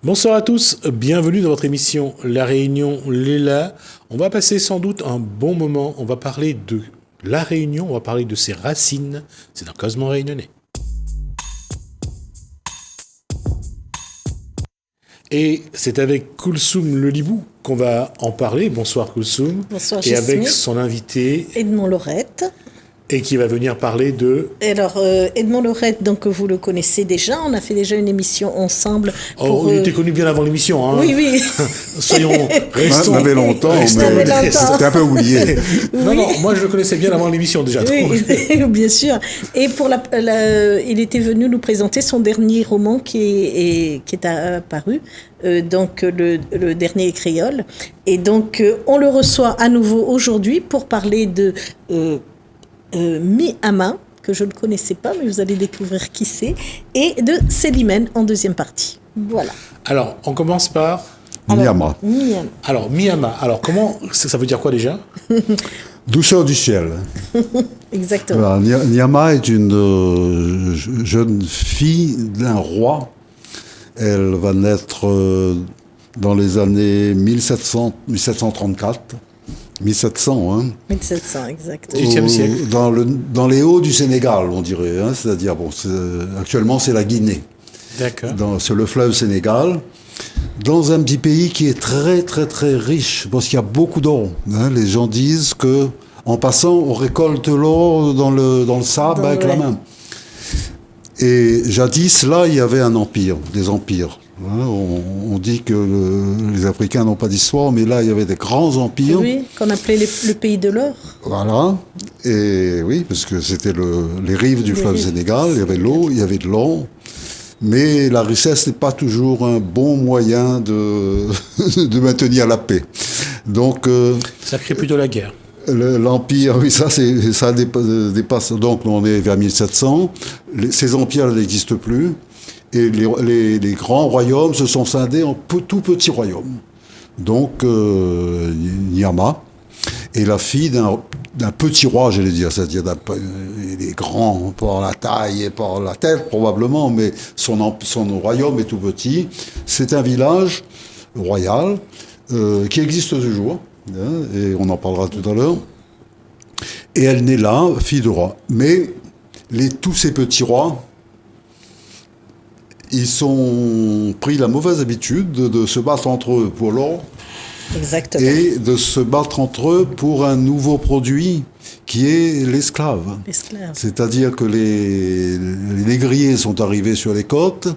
Bonsoir à tous, bienvenue dans votre émission La Réunion Léla. On va passer sans doute un bon moment, on va parler de La Réunion, on va parler de ses racines, c'est dans Cosmo Réunionnais. Et c'est avec Koulsoum Lelibou qu'on va en parler. Bonsoir Koulsoum. Bonsoir Et Jasmine. avec son invité Edmond Laurette. Et qui va venir parler de... Alors, Edmond Laurette, donc vous le connaissez déjà, on a fait déjà une émission ensemble. Pour, on était connu bien avant l'émission. Hein. Oui, oui. Restons. Ça fait longtemps, mais c'était un peu oublié. Non, moi je le connaissais bien avant l'émission déjà. Oui, bien sûr. Et pour il était venu nous présenter son dernier roman qui est apparu, donc le dernier Créole. Et donc, on le reçoit à nouveau aujourd'hui pour parler de... Mi-Ama, que je ne connaissais pas, mais vous allez découvrir qui c'est, et de Célimène en deuxième partie. Voilà. Alors, on commence par... Mi-Ama. Alors, Mi-Ama. Alors, comment... Ça veut dire quoi déjà? Douceur du ciel. Exactement. Voilà, Nyama est une jeune fille d'un roi. Elle va naître dans les années 1734. 1700, hein. 1700, exact. 18e siècle. Dans les hauts du Sénégal, on dirait. Hein, c'est-à-dire, actuellement, c'est la Guinée. D'accord. C'est le fleuve Sénégal. Dans un petit pays qui est très, très, très riche, parce qu'il y a beaucoup d'or. Hein. Les gens disent que, en passant, on récolte l'or dans le sable avec la main. Et jadis, là, il y avait un empire, des empires. On dit que les Africains n'ont pas d'histoire, mais là, il y avait des grands empires. Oui, qu'on appelait le pays de l'or. Voilà. Et oui, parce que c'était les rives du fleuve Sénégal, il y avait l'eau, il y avait de l'or. Mais la richesse n'est pas toujours un bon moyen de maintenir la paix. Donc... ça crée plutôt la guerre. L'empire, oui, ça dépasse. Donc, on est vers 1700. Ces empires n'existent plus. Et les grands royaumes se sont scindés en tout petits royaumes. Donc, Nyama est la fille d'un petit roi, j'allais dire. C'est-à-dire, il est grand par la taille et par la tête, probablement, mais son royaume est tout petit. C'est un village royal qui existe toujours. Et on en parlera tout à l'heure. Et elle naît là, fille de roi. Mais tous ces petits rois, ils ont pris la mauvaise habitude de se battre entre eux pour l'or. Exactement. Et de se battre entre eux pour un nouveau produit qui est l'esclave. C'est-à-dire que les négriers sont arrivés sur les côtes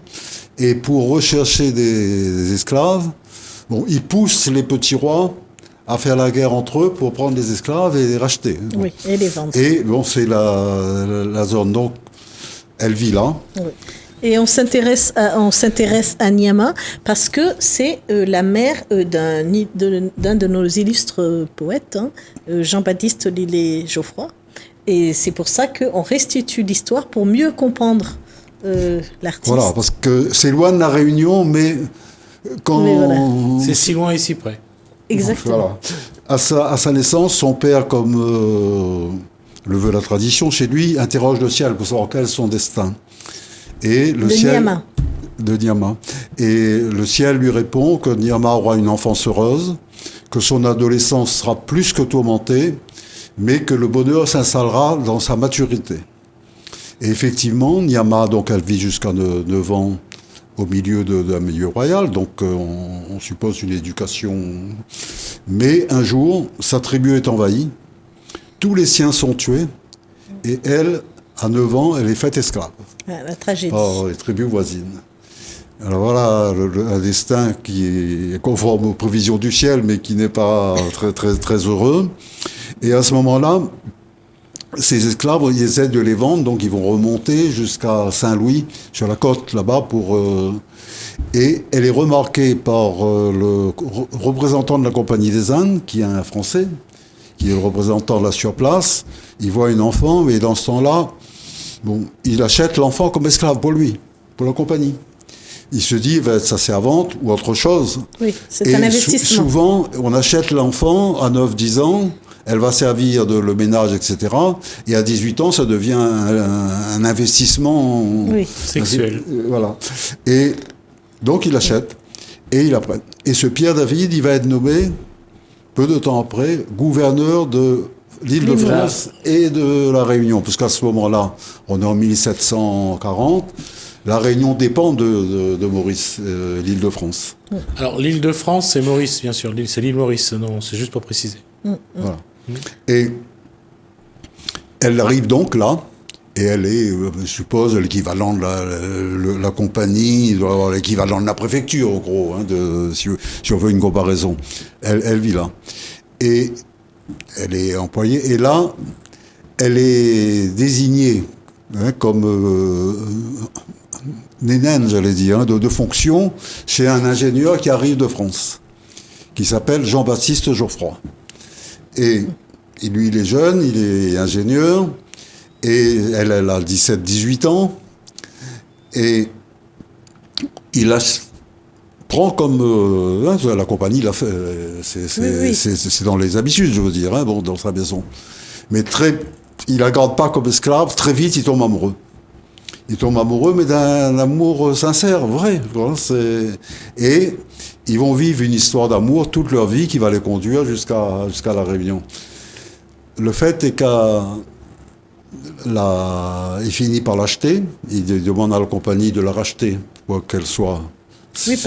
et pour rechercher des esclaves, ils poussent les petits rois à faire la guerre entre eux pour prendre des esclaves et les racheter. Oui, et les vendre. Et c'est la zone. Donc, elle vit là. Oui. Et on s'intéresse à Nyama parce que c'est la mère d'un de nos illustres poètes, hein, Jean-Baptiste Lillet-Geoffroy. Et c'est pour ça qu'on restitue l'histoire pour mieux comprendre l'artiste. Voilà, parce que c'est loin de la Réunion, mais quand... voilà. C'est si loin et si près. Exactement. Voilà. À sa naissance, son père, comme le veut la tradition, chez lui, interroge le ciel pour savoir quel est son destin. Et le ciel, Nyama. De Nyama. Et le ciel lui répond que Nyama aura une enfance heureuse, que son adolescence sera plus que tourmentée, mais que le bonheur s'installera dans sa maturité. Et effectivement, Nyama, donc, elle vit jusqu'à 9 ans au milieu d'un milieu royal, donc on suppose une éducation. Mais un jour, sa tribu est envahie, tous les siens sont tués, et elle, à 9 ans, elle est faite esclave. La tragédie. Par les tribus voisines. Alors voilà, un destin qui est conforme aux prévisions du ciel, mais qui n'est pas très, très, très heureux. Et à ce moment-là, ces esclaves, ils essaient de les vendre, donc ils vont remonter jusqu'à Saint-Louis, sur la côte là-bas, et elle est remarquée par le représentant de la Compagnie des Indes, qui est un Français, qui est le représentant de la surplace. Il voit une enfant, mais dans ce temps-là, il achète l'enfant comme esclave pour lui, pour la compagnie. Il se dit, ça c'est à vente ou autre chose. Oui, c'est un investissement. Souvent, on achète l'enfant à 9-10 ans, elle va servir le ménage, etc. Et à 18 ans, ça devient un investissement sexuel. Voilà. Et donc, il achète. Et il apprend. Et ce Pierre David, il va être nommé, peu de temps après, gouverneur de l'île de France et de la Réunion. Parce qu'à ce moment-là, on est en 1740, la Réunion dépend de Maurice, l'île de France. Alors, l'île de France, c'est Maurice, bien sûr. C'est l'île Maurice, non, c'est juste pour préciser. Voilà. Et elle arrive donc là, et elle est, je suppose, l'équivalent de la compagnie, il doit avoir l'équivalent de la préfecture, en gros, hein, si on veut une comparaison. Elle vit là. Et elle est employée, et là, elle est désignée comme nénène, j'allais dire, de fonction chez un ingénieur qui arrive de France, qui s'appelle Jean-Baptiste Geoffroy. Et lui, il est jeune, il est ingénieur, et elle a 17-18 ans, et il prend comme... la compagnie l'a fait, c'est dans les habitudes, je veux dire, hein, bon, dans sa maison. Mais il la garde pas comme esclave, très vite, il tombe amoureux. Il tombe amoureux, mais d'un amour sincère, vrai. Voilà, et ils vont vivre une histoire d'amour toute leur vie qui va les conduire jusqu'à la Réunion. Le fait est il finit par l'acheter. Il demande à la compagnie de la racheter pour qu'elle soit... Oui,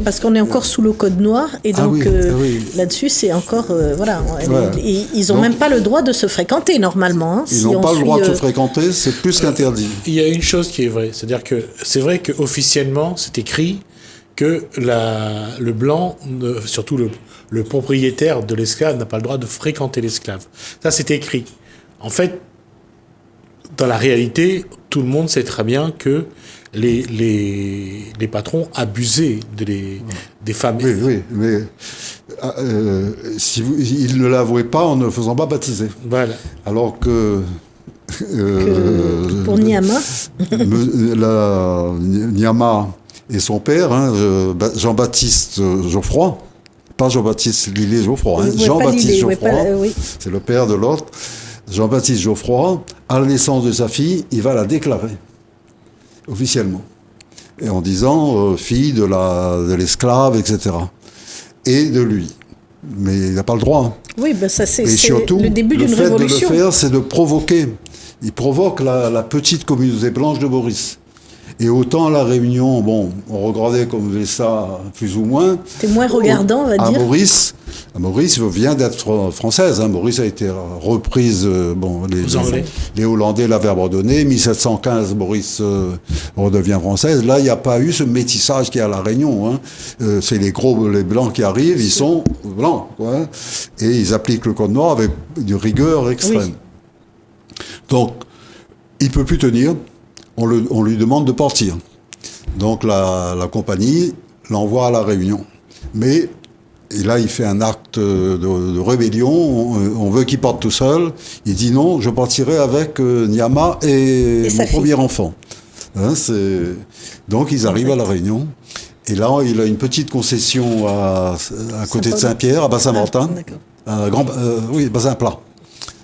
parce qu'on est encore sous le code noir, et donc là-dessus, c'est encore... voilà, ils n'ont même pas le droit de se fréquenter, normalement. Hein, ils n'ont pas le droit de se fréquenter, c'est plus qu'interdit. Il y a une chose qui est vraie, c'est-à-dire que c'est vrai qu'officiellement, c'est écrit que le blanc, surtout le propriétaire de l'esclave, n'a pas le droit de fréquenter l'esclave. Ça, c'est écrit. En fait, dans la réalité, tout le monde sait très bien que les patrons abusaient des femmes. Oui, mais ils ne l'avouaient pas en ne le faisant pas baptiser. Voilà. Alors que pour Niama, Niama et son père, Jean-Baptiste Geoffroy, pas Jean-Baptiste Lillet Geoffroy, Jean-Baptiste Geoffroy, c'est le père de l'autre. Jean-Baptiste Geoffroy, à la naissance de sa fille, il va la déclarer officiellement, et en disant fille de l'esclave, etc. Et de lui. Mais il n'a pas le droit. Oui, ben ça c'est surtout, le début d'une révolution. Le fait de le faire, c'est de provoquer. Il provoque la petite communauté blanche de Maurice. Et autant à la Réunion, bon, on regardait comme ça, plus ou moins. C'était moins regardant, on va dire. Maurice vient d'être française. Hein. Maurice a été reprise. Les Hollandais l'avaient abandonnée. 1715, Maurice redevient française. Là, il n'y a pas eu ce métissage qu'il y a à la Réunion. Hein. C'est les blancs qui arrivent, ils sont blancs, quoi. Et ils appliquent le code noir avec une rigueur extrême. Oui. Donc, il ne peut plus tenir. On lui demande de partir. Donc la compagnie l'envoie à la Réunion. Mais et là, il fait un acte de rébellion. On veut qu'il parte tout seul. Il dit non, je partirai avec Niama et mon premier enfant. Hein, donc ils arrivent à la Réunion. Et là, il a une petite concession à côté de Saint-Pierre, à Bassin-Martin. Bassin-Plat.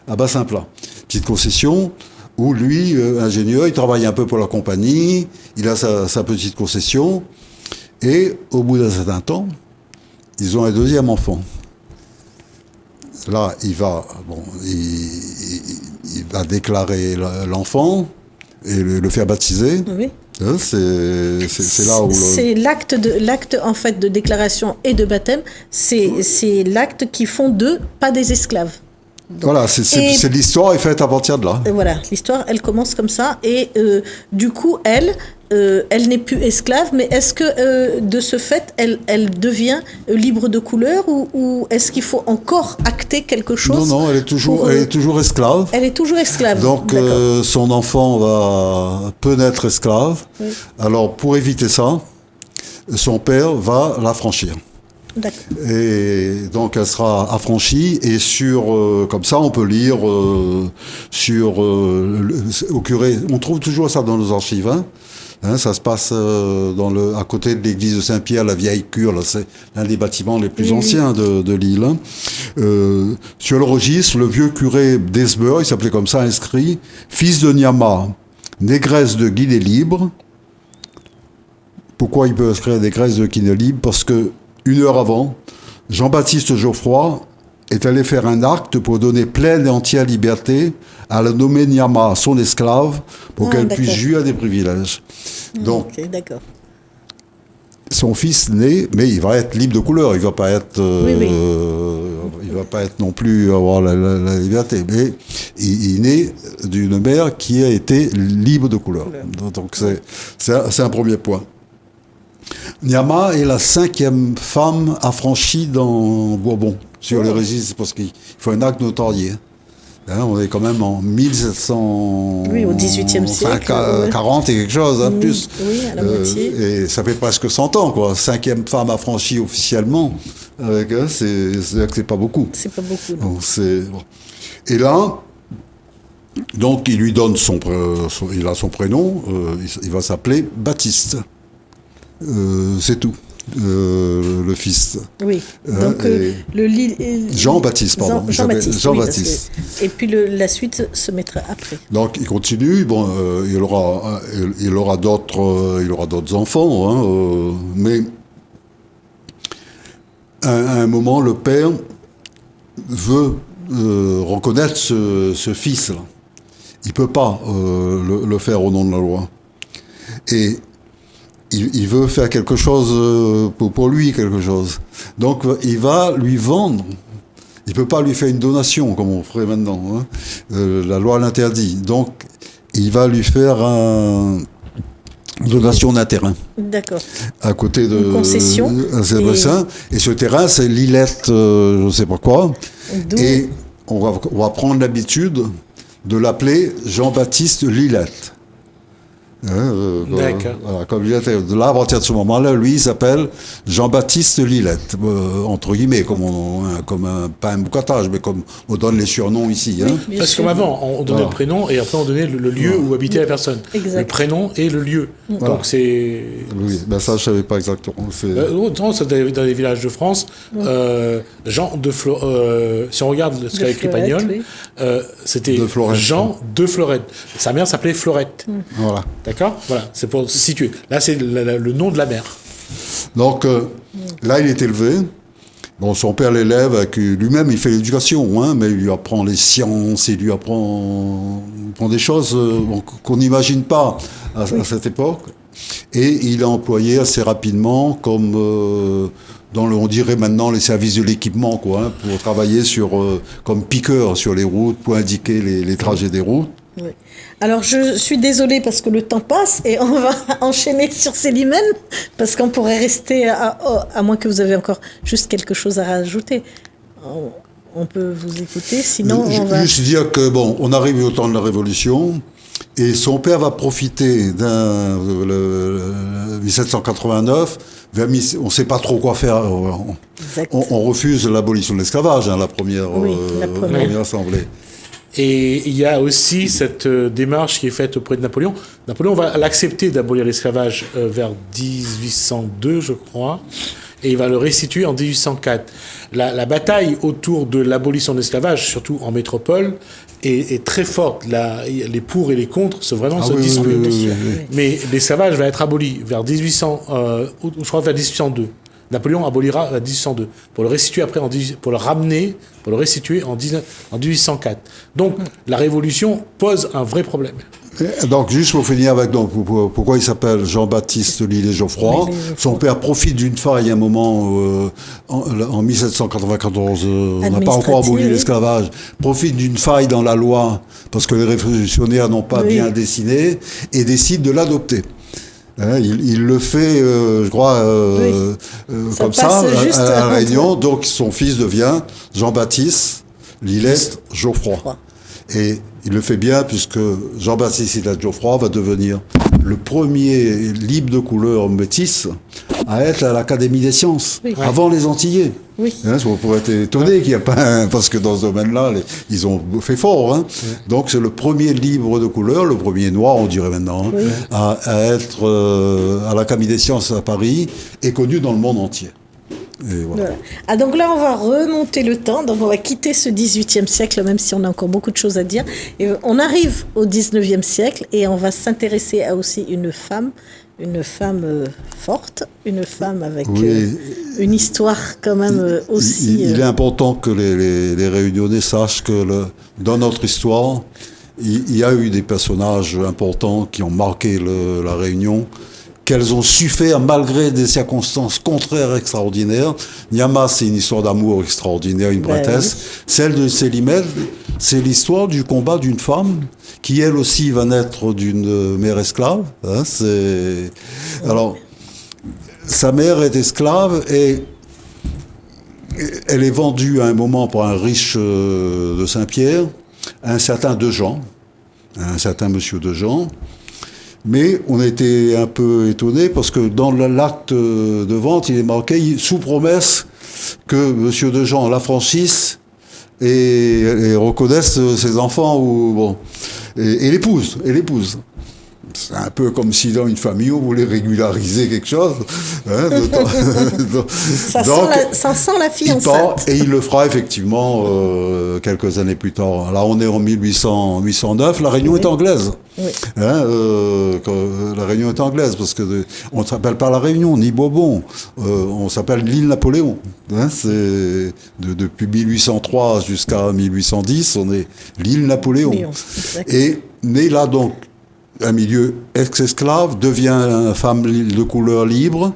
À Bassin-Plat. Petite concession. Où lui, ingénieur, il travaille un peu pour la compagnie, il a sa petite concession, et au bout d'un certain temps, ils ont un deuxième enfant. Là, il va déclarer l'enfant et le faire baptiser. Oui. C'est là où c'est l'acte en fait de déclaration et de baptême, c'est l'acte qui font d'eux pas des esclaves. Donc, voilà, c'est l'histoire est faite à partir de là. Voilà, l'histoire, elle commence comme ça. Et du coup, elle n'est plus esclave, mais est-ce que de ce fait, elle devient libre de couleur ou est-ce qu'il faut encore acter quelque chose? Non, elle est toujours esclave. Elle est toujours esclave. Donc, son enfant peut naître esclave. Oui. Alors, pour éviter ça, son père va l'affranchir. D'accord. Et donc elle sera affranchie et comme ça on peut lire au curé. On trouve toujours ça dans nos archives. Hein, ça se passe à côté de l'église de Saint-Pierre, la vieille cure. Là, c'est l'un des bâtiments les plus anciens de l'île. Hein. Sur le registre, le vieux curé d'Esbeur, il s'appelait comme ça, inscrit fils de Niama, négresse de Guinée libre. Pourquoi il peut inscrire des graisses de quinoa libre? Parce que 1 heure avant, Jean-Baptiste Geoffroy est allé faire un acte pour donner pleine et entière liberté à la nommée Nyama, son esclave, pour qu'elle puisse jouir des privilèges. Donc, ok, d'accord. son fils naît, mais il va être libre de couleur, il va pas être, il va pas être non plus avoir la liberté, mais il naît d'une mère qui a été libre de couleur. Donc c'est un premier point. Nyama est la 5e femme affranchie dans Bourbon sur les registres, parce qu'il faut un acte notarié. Hein, on est quand même en 1700. Oui, au XVIIIe siècle. 40 et quelque chose, hein, plus. Oui, à la moitié. Et ça fait presque 100 ans, quoi. 5e femme affranchie officiellement. C'est pas beaucoup. C'est pas beaucoup. Non. Bon, bon. Et là, donc, il lui donne il a son prénom. Il va s'appeler Baptiste. C'est tout. Le fils. Oui. Donc Jean-Baptiste, pardon. Jean-Baptiste. Et puis la suite se mettra après. Donc il continue. Bon, il aura d'autres enfants, hein, mais à un moment, le père veut reconnaître ce fils-là. Il peut pas le faire au nom de la loi. Et il veut faire quelque chose pour lui, quelque chose. Donc, il va lui vendre. Il peut pas lui faire une donation, comme on ferait maintenant. Hein. La loi l'interdit. Donc, il va lui faire une donation d'un terrain. D'accord. À côté de... Une concession. Et ce terrain, c'est Lillette, je ne sais pas quoi. Et on va prendre l'habitude de l'appeler Jean-Baptiste Lillette. D'accord. Voilà, comme là, à partir de ce moment-là, lui, il s'appelle Jean-Baptiste Lillette, entre guillemets, comme un, pas un boucatage, mais comme on donne les surnoms ici. Hein. Oui, parce que comme avant, on donnait le prénom et après on donnait le lieu où habitait la personne. Exact. Le prénom et le lieu. Voilà. Donc c'est... Oui, ben ça, je savais pas exactement. Non, c'est dans les villages de France. Jean de si on regarde ce qu'a écrit Pagnol, c'était Jean de Florette. Sa mère s'appelait Florette. Voilà. D'accord ? Voilà, c'est pour se situer. Là, c'est le nom de la mère. Donc, là, il est élevé. Bon, son père l'élève, lui-même, il fait l'éducation, hein, mais il lui apprend les sciences, il lui apprend des choses qu'on n'imagine pas à cette époque. Et il est employé assez rapidement comme, on dirait maintenant, les services de l'équipement, quoi, hein, pour travailler comme piqueur sur les routes, pour indiquer les trajets des routes. Oui. Alors, je suis désolée parce que le temps passe et on va enchaîner sur Célimène parce qu'on pourrait rester, à moins que vous avez encore juste quelque chose à rajouter. On peut vous écouter, sinon on va... Juste dire que, on arrive au temps de la Révolution et son père va profiter d'un 1789, on ne sait pas trop quoi faire. On refuse l'abolition de l'esclavage, hein, la première assemblée. Et il y a aussi cette démarche qui est faite auprès de Napoléon. Napoléon va l'accepter d'abolir l'esclavage vers 1802, je crois, et il va le restituer en 1804. La bataille autour de l'abolition de l'esclavage, surtout en métropole, est très forte. Les pour et les contre se disputent. Oui. Mais l'esclavage va être aboli vers 1802. Napoléon abolira à 1802 pour le restituer après pour le restituer en 1804. Donc la Révolution pose un vrai problème. Donc juste pour finir avec pourquoi il s'appelle Jean-Baptiste Lillet-Geoffroy. Son père profite d'une faille à un moment en 1794. On n'a pas encore aboli l'esclavage. Profite d'une faille dans la loi parce que les révolutionnaires n'ont pas bien dessiné et décide de l'adopter. Hein, il le fait, je crois, comme ça, à la Réunion. Donc, son fils devient Jean-Baptiste Lillet-Geoffroy. Et il le fait bien puisque Jean-Baptiste Lillet-Geoffroy va devenir le premier libre de couleur métisse à être à l'Académie des sciences, avant les Antillais. Oui. Hein, on pourrait être étonné qu'il n'y a pas parce que dans ce domaine-là, ils ont fait fort. Hein. Donc c'est le premier libre de couleur, le premier noir, on dirait maintenant, à être à l'Académie des sciences à Paris et connu dans le monde entier. Et voilà. Voilà. Ah, donc là, on va remonter le temps. Donc, on va quitter ce 18e siècle, même si on a encore beaucoup de choses à dire. Et on arrive au 19e siècle et on va s'intéresser à aussi une femme forte, une femme avec une histoire quand même aussi... Il est important que les Réunionnais sachent que dans notre histoire, il y a eu des personnages importants qui ont marqué la Réunion, qu'elles ont su faire malgré des circonstances contraires extraordinaires. Nyama, c'est une histoire d'amour extraordinaire, une bretesse. Oui. Celle de Célimène, c'est l'histoire du combat d'une femme qui, elle aussi, va naître d'une mère esclave. Hein, alors, sa mère est esclave et elle est vendue à un moment par un riche de Saint-Pierre, un certain Dejean, un certain monsieur Dejean. Mais on était un peu étonnés parce que dans l'acte de vente, il est marqué sous promesse que M. Dejean l'affranchisse et reconnaisse ses enfants et l'épouse. C'est un peu comme si dans une famille on voulait régulariser quelque chose. Hein, ça sent la fille enceinte. Et il le fera effectivement quelques années plus tard. Là, on est en 1809. La Réunion est anglaise. Oui. Hein, la Réunion est anglaise parce que on ne s'appelle pas la Réunion ni Bourbon. On s'appelle l'île Napoléon. Hein, c'est depuis 1803 jusqu'à 1810, on est l'île Napoléon. Et né là donc. Un milieu ex-esclave devient une femme de couleur libre,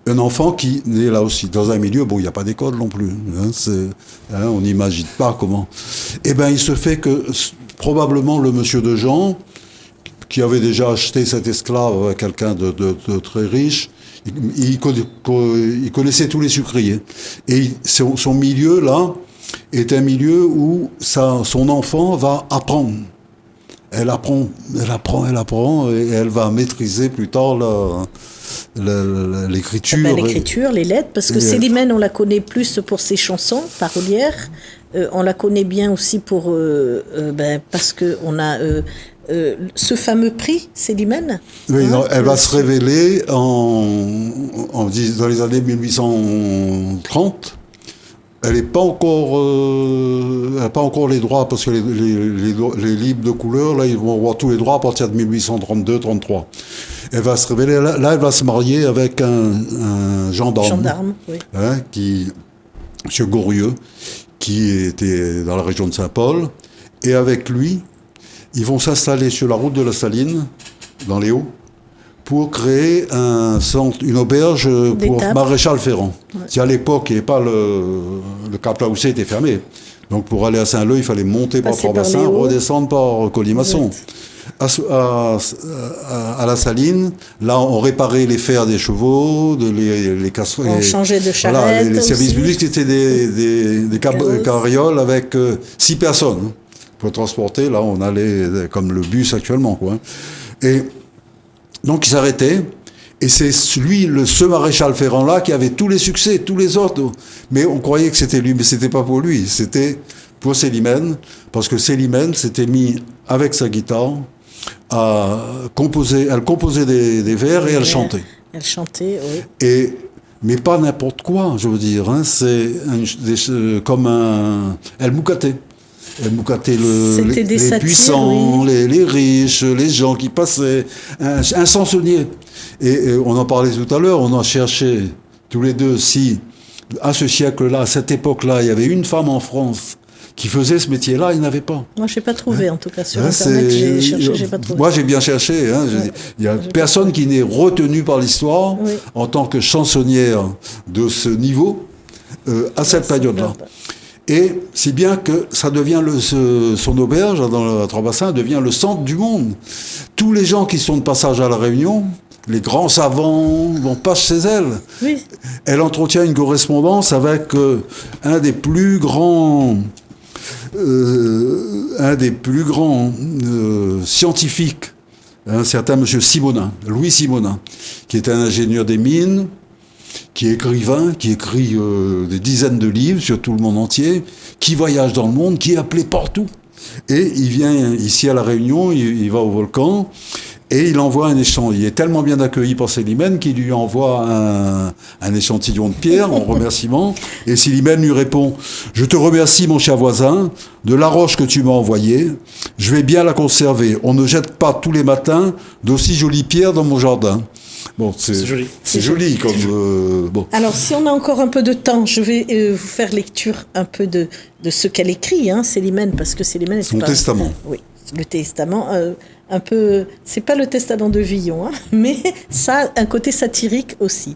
un enfant qui naît là aussi dans un milieu, il n'y a pas d'école non plus, on n'imagine pas comment. Eh bien, il se fait que probablement le monsieur Dejean, qui avait déjà acheté cet esclave à quelqu'un de très riche, il connaissait tous les sucriers. Et son milieu là est un milieu où son enfant va apprendre. Elle apprend, et elle va maîtriser plus tard l'écriture. L'écriture, les lettres, parce que Célimène, on la connaît plus pour ses chansons parolières. On la connaît bien aussi parce qu'on a ce fameux prix, Célimène. Oui, elle va se révéler dans les années 1830. Elle n'a pas encore les droits, parce que les libres de couleur, là, ils vont avoir tous les droits à partir de 1832-33. Elle va se révéler, là, elle va se marier avec un gendarme. Gendarme, oui. Hein, M. Gorieux, qui était dans la région de Saint-Paul. Et avec lui, ils vont s'installer sur la route de la Saline, dans les Hauts, pour créer une auberge pour Maréchal Ferrand. Ouais. Si à l'époque, il n'y avait pas le Cap Laoussé était fermé. Donc pour aller à Saint-Leu, il fallait monter par Trois-Bassins, redescendre par Colimaçon. À la Saline, là, on réparait les fers des chevaux, les casseroles. On changeait de charrette. Voilà, les services publics, c'était des carrioles avec 6 personnes. Pour transporter, là, on allait comme le bus actuellement, quoi. Et donc il s'arrêtait, et c'est ce maréchal Ferrand-là qui avait tous les succès, tous les autres. Mais on croyait que c'était lui, mais c'était pas pour lui, c'était pour Célimène, parce que Célimène s'était mis avec sa guitare à composer, elle composait des vers et elle chantait. Elle chantait, oui. Mais pas n'importe quoi, je veux dire, hein, c'est elle moucatait. Elle moucatait les satires, puissants, oui. les riches, les gens qui passaient, un chansonnier. Et on en parlait tout à l'heure, on a cherché tous les deux si, à ce siècle-là, à cette époque-là, il y avait une femme en France qui faisait ce métier-là, il n'y en avait pas. Moi, je n'ai pas trouvé, en tout cas, sur Internet, j'ai cherché, j'ai pas trouvé. Moi, j'ai bien cherché. Hein, il n'y a personne qui n'est retenu par l'histoire en tant que chansonnière de ce niveau à cette période-là. Et si bien que ça devient son auberge dans le Trois-Bassins devient le centre du monde. Tous les gens qui sont de passage à La Réunion, les grands savants, vont pas chez elle. Oui. Elle entretient une correspondance avec un des plus grands scientifiques, un certain monsieur Simonin, Louis Simonin, qui était un ingénieur des mines, qui est écrivain, qui écrit des dizaines de livres sur tout le monde entier, qui voyage dans le monde, qui est appelé partout. Et il vient ici à La Réunion, il va au volcan, Et il envoie un échantillon. Il est tellement bien accueilli par Célimène qu'il lui envoie un échantillon de pierre en remerciement. Et Célimène lui répond: je te remercie, mon cher voisin, de la roche que tu m'as envoyée. Je vais bien la conserver. On ne jette pas tous les matins d'aussi jolies pierres dans mon jardin. Bon, c'est joli. C'est joli comme. Bon. Alors, si on a encore un peu de temps, je vais vous faire lecture un peu de ce qu'elle écrit, Célimène, parce que Célimène est son testament. Oui, le testament. Un peu, c'est pas le testament de Villon, mais ça a un côté satirique aussi.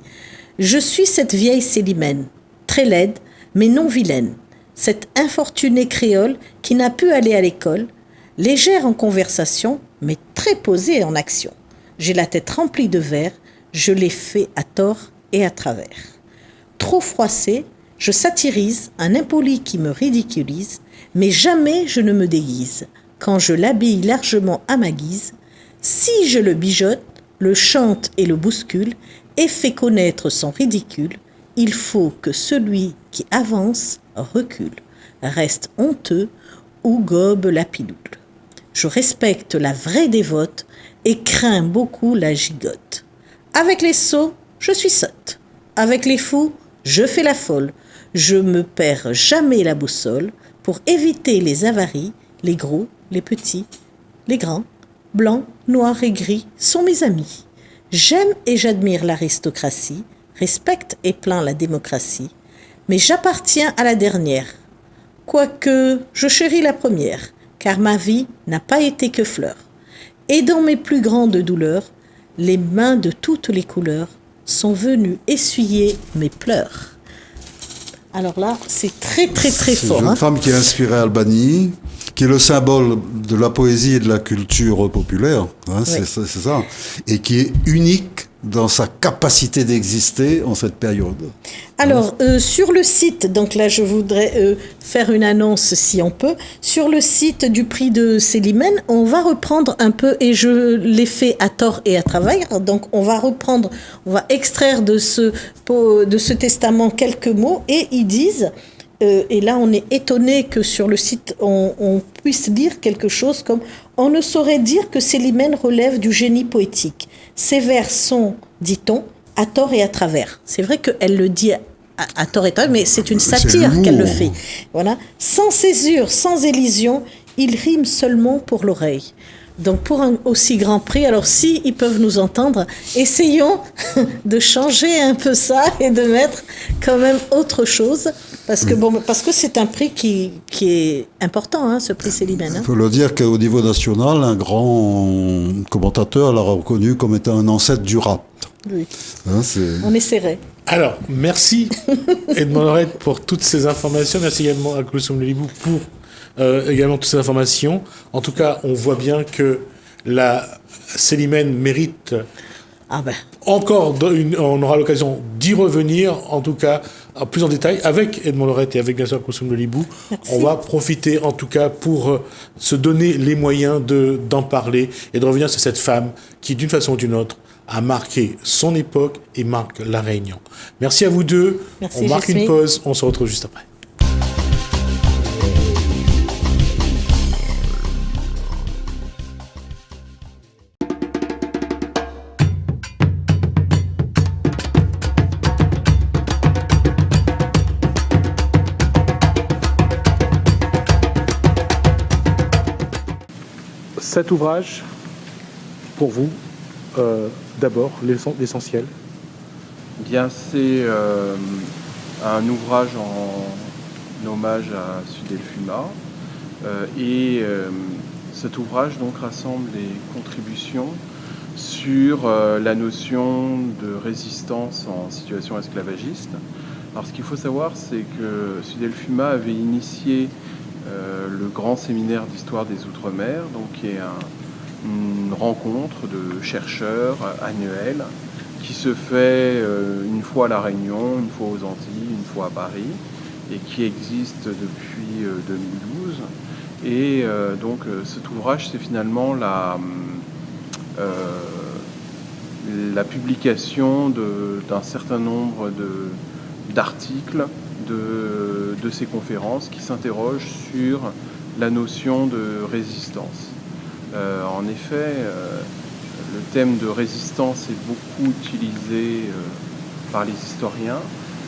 Je suis cette vieille Célimène, très laide, mais non vilaine, cette infortunée créole qui n'a pu aller à l'école, légère en conversation, mais très posée en action. J'ai la tête remplie de vers, je l'ai fait à tort et à travers. Trop froissée, je satirise un impoli qui me ridiculise, mais jamais je ne me déguise. Quand je l'habille largement à ma guise, si je le bijote, le chante et le bouscule, et fait connaître son ridicule, il faut que celui qui avance recule, reste honteux ou gobe la pilule. Je respecte la vraie dévote et crains beaucoup la gigote. Avec les sots, je suis sotte. Avec les fous, je fais la folle. Je me perds jamais la boussole pour éviter les avaries, les gros, les petits, les grands, blancs, noirs et gris sont mes amis. J'aime et j'admire l'aristocratie, respecte et plains la démocratie, mais j'appartiens à la dernière, quoique je chéris la première, car ma vie n'a pas été que fleur. Et dans mes plus grandes douleurs, les mains de toutes les couleurs sont venues essuyer mes pleurs. Alors là, c'est très très très fort. C'est une femme qui a inspiré Albani, qui est le symbole de la poésie et de la culture populaire, oui. C'est ça, et qui est unique dans sa capacité d'exister en cette période. Alors, sur le site, donc là je voudrais faire une annonce si on peut, sur le site du prix de Célimène, on va reprendre un peu, et je l'ai fait à tort et à travers, donc on va extraire de ce testament quelques mots, et ils disent... et là, on est étonné que sur le site, on puisse dire quelque chose comme « On ne saurait dire que Célimène relève du génie poétique. Ses vers sont, dit-on, à tort et à travers. » C'est vrai qu'elle le dit à tort et à travers, mais c'est une satire qu'elle le fait. Voilà. Sans césure, sans élision, il rime seulement pour l'oreille. Donc pour un aussi grand prix, alors si ils peuvent nous entendre, essayons de changer un peu ça et de mettre quand même autre chose, parce que c'est un prix qui est important, ce prix Célimène. Il faut le dire qu'au niveau national, un grand commentateur l'a reconnu comme étant un ancêtre du rap. Oui. On essaierait. Alors, merci Edmond Lorette pour toutes ces informations. Merci également à Kulsum Lelibou pour également toutes ces informations. En tout cas, on voit bien que la Célimène mérite encore, on aura l'occasion d'y revenir, en tout cas, plus en détail, avec Edmond Lorette et avec bien sûr Kulsum Lelibou. On va profiter, en tout cas, pour se donner les moyens d'en parler et de revenir sur cette femme qui, d'une façon ou d'une autre, a marqué son époque et marque la Réunion. Merci à vous deux. Merci, on marque une pause, on se retrouve juste après. Cet ouvrage, pour vous, d'abord, l'essentiel. Bien, c'est un ouvrage en hommage à Sudelfuma. Et cet ouvrage donc rassemble les contributions sur la notion de résistance en situation esclavagiste. Alors ce qu'il faut savoir, c'est que Sudelfuma avait initié le grand séminaire d'histoire des Outre-mer, donc qui est une rencontre de chercheurs annuelle qui se fait une fois à La Réunion, une fois aux Antilles, une fois à Paris, et qui existe depuis 2012. Et donc cet ouvrage, c'est finalement la publication d'un certain nombre d'articles de ces conférences qui s'interrogent sur la notion de résistance. En effet, le thème de résistance est beaucoup utilisé par les historiens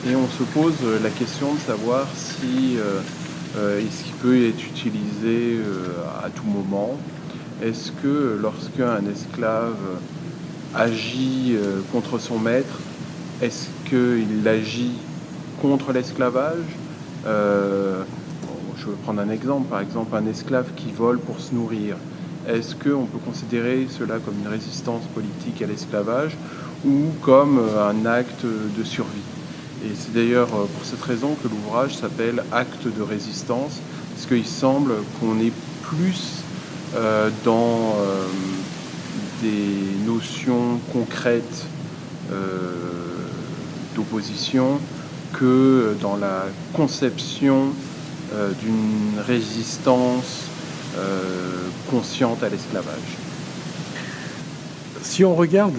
et on se pose la question de savoir si est-ce qu'il peut être utilisé à tout moment. Est-ce que lorsqu'un esclave agit contre son maître, est-ce qu'il agit contre l'esclavage? Je vais prendre un exemple, par exemple un esclave qui vole pour se nourrir. Est-ce qu'on peut considérer cela comme une résistance politique à l'esclavage ou comme un acte de survie? Et c'est d'ailleurs pour cette raison que l'ouvrage s'appelle « Acte de résistance », parce qu'il semble qu'on est plus dans des notions concrètes d'opposition que dans la conception d'une résistance consciente à l'esclavage. Si on regarde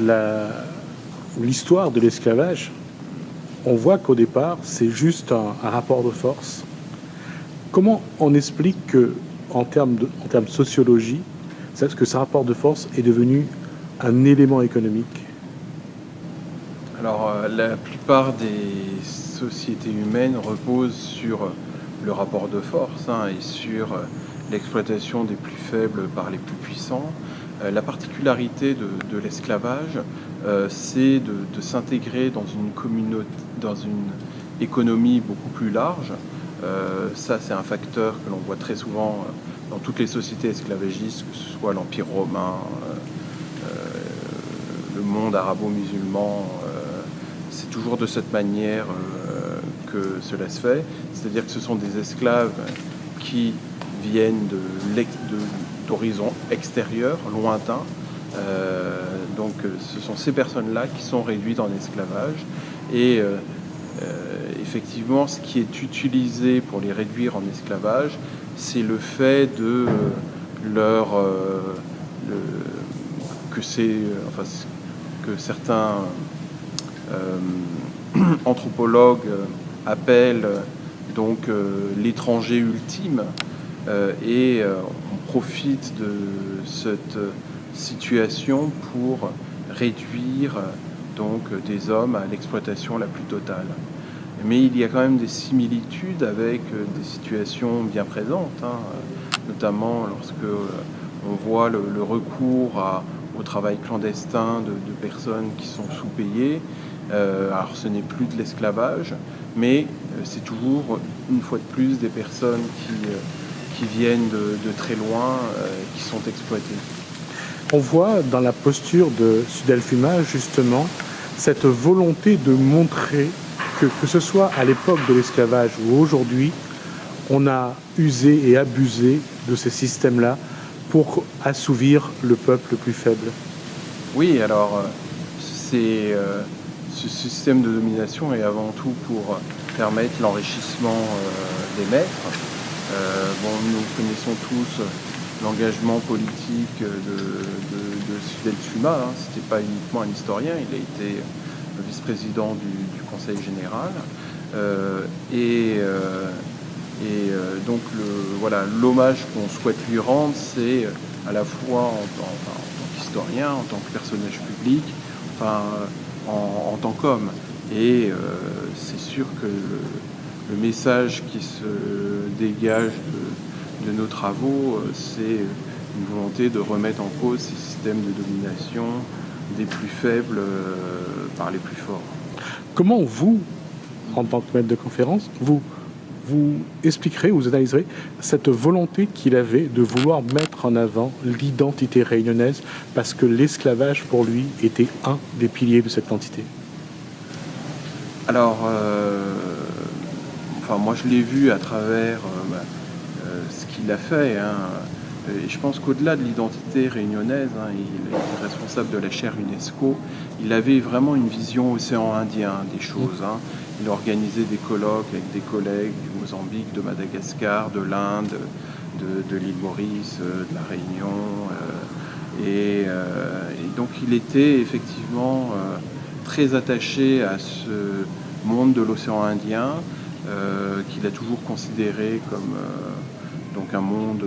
l'histoire de l'esclavage, on voit qu'au départ, c'est juste un rapport de force. Comment on explique que, en termes de sociologie, que ce rapport de force est devenu un élément économique? Alors, la plupart des sociétés humaines reposent sur le rapport de force et sur l'exploitation des plus faibles par les plus puissants. La particularité de l'esclavage, c'est de s'intégrer dans une communauté, dans une économie beaucoup plus large. Ça, c'est un facteur que l'on voit très souvent dans toutes les sociétés esclavagistes, que ce soit l'Empire romain, le monde arabo-musulman. C'est toujours de cette manière que cela se fait. C'est-à-dire que ce sont des esclaves qui viennent d'horizons extérieurs, lointains. Donc ce sont ces personnes-là qui sont réduites en esclavage. Et effectivement, ce qui est utilisé pour les réduire en esclavage, c'est le fait de que certains anthropologues appellent donc l'étranger ultime, et on profite de cette situation pour réduire donc des hommes à l'exploitation la plus totale. Mais il y a quand même des similitudes avec des situations bien présentes, notamment lorsque on voit le recours au travail clandestin de personnes qui sont sous-payées. Alors ce n'est plus de l'esclavage, mais c'est toujours, une fois de plus, des personnes qui viennent de très loin, qui sont exploitées. On voit dans la posture de Sudelfuma, justement, cette volonté de montrer que ce soit à l'époque de l'esclavage ou aujourd'hui, on a usé et abusé de ces systèmes-là pour assouvir le peuple plus faible. Oui, alors ce système de domination est avant tout pour permettre l'enrichissement des maîtres. Nous connaissons tous l'engagement politique de Sudelfuma. Ce n'était pas uniquement un historien, il a été le vice-président du Conseil général. Donc l'hommage qu'on souhaite lui rendre, c'est à la fois en tant qu'historien, en tant que personnage public, en tant qu'homme. Et c'est sûr que le message qui se dégage de nos travaux, c'est une volonté de remettre en cause ces systèmes de domination des plus faibles par les plus forts. Comment vous, en tant que maître de conférence, vous expliquerez, vous analyserez cette volonté qu'il avait de vouloir mettre en avant l'identité réunionnaise parce que l'esclavage pour lui était un des piliers de cette entité? Alors, moi je l'ai vu à travers ce qu'il a fait. Et je pense qu'au-delà de l'identité réunionnaise, il est responsable de la chaire UNESCO, il avait vraiment une vision océan Indien des choses. Il organisait des colloques avec des collègues du Mozambique, de Madagascar, de l'Inde, de l'île Maurice, de la Réunion. Et donc il était effectivement très attaché à ce monde de l'océan Indien, qu'il a toujours considéré comme donc un monde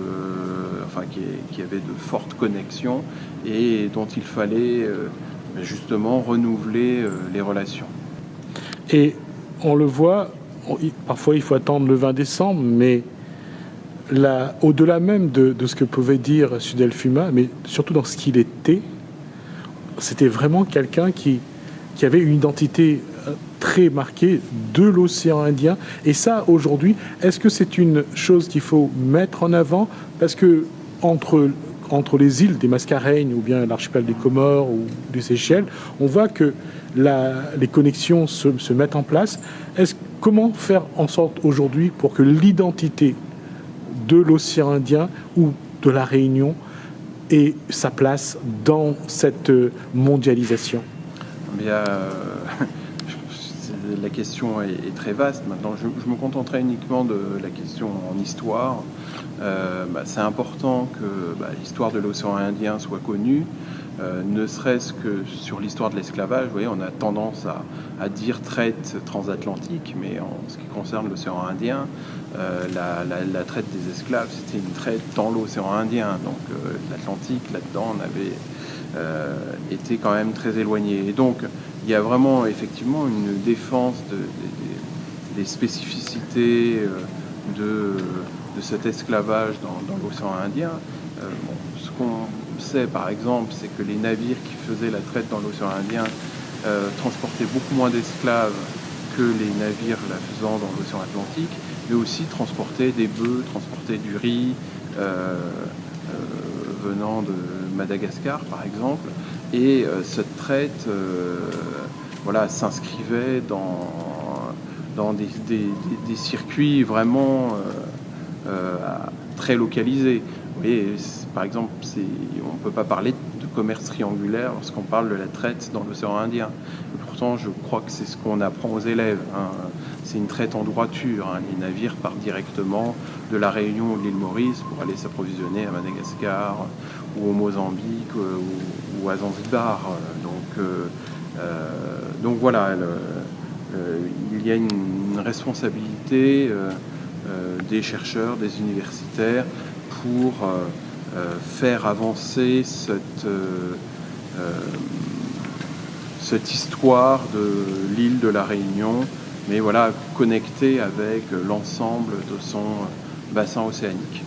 qui avait de fortes connexions et dont il fallait justement renouveler les relations. Et on le voit, parfois il faut attendre le 20 décembre, mais au-delà même de ce que pouvait dire Sudelfuma, mais surtout dans ce qu'il était, c'était vraiment quelqu'un qui avait une identité très marquée de l'océan Indien. Et ça, aujourd'hui, est-ce que c'est une chose qu'il faut mettre en avant? Parce que entre les îles des Mascareignes ou bien l'archipel des Comores ou des Seychelles, on voit que les connexions se mettent en place. Comment faire en sorte aujourd'hui pour que l'identité de l'océan Indien ou de la Réunion ait sa place dans cette mondialisation? Bien, la question est très vaste. Maintenant, je me contenterai uniquement de la question en histoire. C'est important que l'histoire de l'océan Indien soit connue, ne serait-ce que sur l'histoire de l'esclavage. Vous voyez, on a tendance à dire traite transatlantique, mais en ce qui concerne l'océan Indien, la traite des esclaves, c'était une traite dans l'océan Indien. Donc l'Atlantique, là-dedans, on avait été quand même très éloigné. Et donc, il y a vraiment effectivement une défense des spécificités de cet esclavage dans l'océan Indien. Ce qu'on sait par exemple, c'est que les navires qui faisaient la traite dans l'océan Indien transportaient beaucoup moins d'esclaves que les navires la faisant dans l'océan Atlantique, mais aussi transportaient des bœufs, transportaient du riz venant de Madagascar par exemple. Et cette traite s'inscrivait dans des circuits vraiment très localisés. Vous voyez, par exemple, on ne peut pas parler de commerce triangulaire lorsqu'on parle de la traite dans l'océan Indien. Et pourtant, je crois que c'est ce qu'on apprend aux élèves. C'est une traite en droiture. Les navires partent directement de la Réunion ou de l'île Maurice pour aller s'approvisionner à Madagascar ou au Mozambique ou à Zanzibar. Donc voilà, il y a une responsabilité des chercheurs, des universitaires pour faire avancer cette histoire de l'île de la Réunion, mais voilà, connectée avec l'ensemble de son bassin océanique.